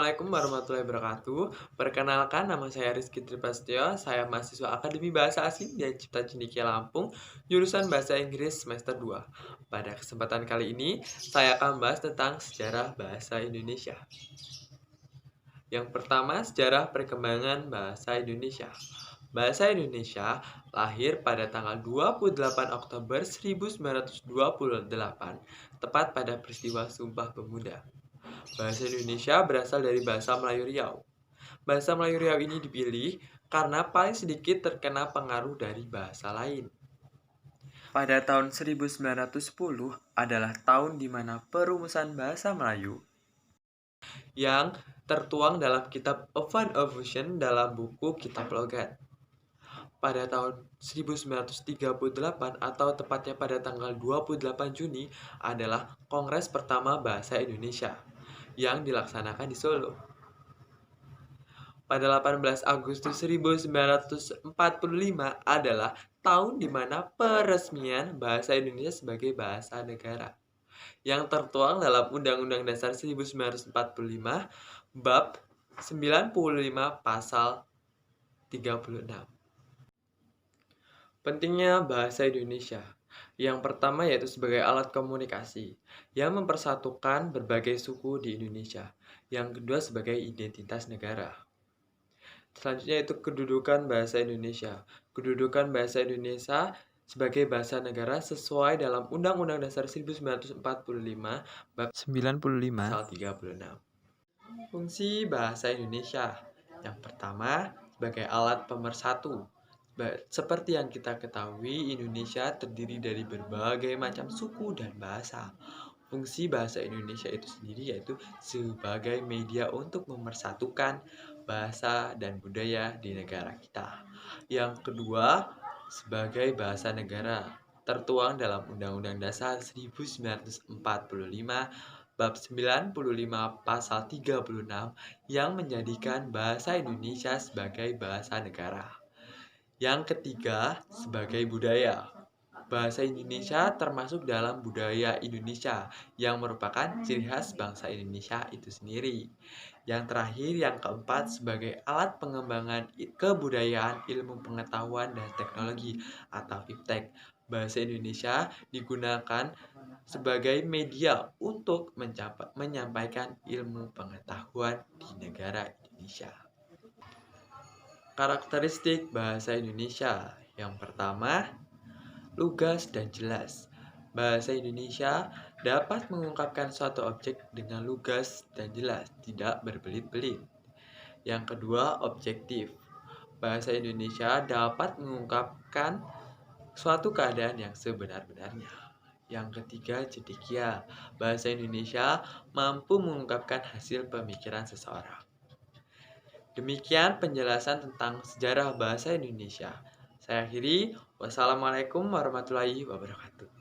Assalamualaikum warahmatullahi wabarakatuh. Perkenalkan, nama saya Rizky Tripastyo. Saya mahasiswa Akademi Bahasa Asing dan Cipta Cendekia Lampung, jurusan Bahasa Inggris semester 2. Pada kesempatan kali ini, saya akan membahas tentang sejarah bahasa Indonesia. Yang pertama, sejarah perkembangan bahasa Indonesia. Bahasa Indonesia lahir pada tanggal 28 Oktober 1928, tepat pada peristiwa Sumpah Pemuda. Bahasa Indonesia berasal dari bahasa Melayu Riau. Bahasa Melayu Riau ini dipilih karena paling sedikit terkena pengaruh dari bahasa lain. Pada tahun 1910 adalah tahun di mana perumusan bahasa Melayu yang tertuang dalam kitab A Fund of Ocean dalam buku Kitab Logat. Pada tahun 1938 atau tepatnya pada tanggal 28 Juni adalah Kongres Pertama Bahasa Indonesia yang dilaksanakan di Solo. Pada 18 Agustus 1945 adalah tahun di mana peresmian bahasa Indonesia sebagai bahasa negara yang tertuang dalam Undang-Undang Dasar 1945 Bab 95 Pasal 36. Pentingnya bahasa Indonesia. Yang pertama yaitu sebagai alat komunikasi yang mempersatukan berbagai suku di Indonesia. Yang kedua sebagai identitas negara. Selanjutnya itu kedudukan bahasa Indonesia. Kedudukan bahasa Indonesia sebagai bahasa negara sesuai dalam Undang-Undang Dasar 1945 Bab 95 Pasal 36. Fungsi bahasa Indonesia. Yang pertama sebagai alat pemersatu. Seperti yang kita ketahui, Indonesia terdiri dari berbagai macam suku dan bahasa. Fungsi bahasa Indonesia itu sendiri yaitu sebagai media untuk memersatukan bahasa dan budaya di negara kita. Yang kedua, sebagai bahasa negara, tertuang dalam Undang-Undang Dasar 1945 Bab 95 Pasal 36 yang menjadikan bahasa Indonesia sebagai bahasa negara. Yang ketiga, sebagai budaya. Bahasa Indonesia termasuk dalam budaya Indonesia yang merupakan ciri khas bangsa Indonesia itu sendiri. Yang terakhir, yang keempat, sebagai alat pengembangan kebudayaan, ilmu pengetahuan, dan teknologi atau iptek. Bahasa Indonesia digunakan sebagai media untuk menyampaikan ilmu pengetahuan di negara Indonesia. Karakteristik bahasa Indonesia. Yang pertama, lugas dan jelas. Bahasa Indonesia dapat mengungkapkan suatu objek dengan lugas dan jelas, tidak berbelit-belit. Yang kedua, objektif. Bahasa Indonesia dapat mengungkapkan suatu keadaan yang sebenar-benarnya. Yang ketiga, cedekia. Bahasa Indonesia mampu mengungkapkan hasil pemikiran seseorang. Demikian penjelasan tentang sejarah bahasa Indonesia. Saya akhiri. Wassalamualaikum warahmatullahi wabarakatuh.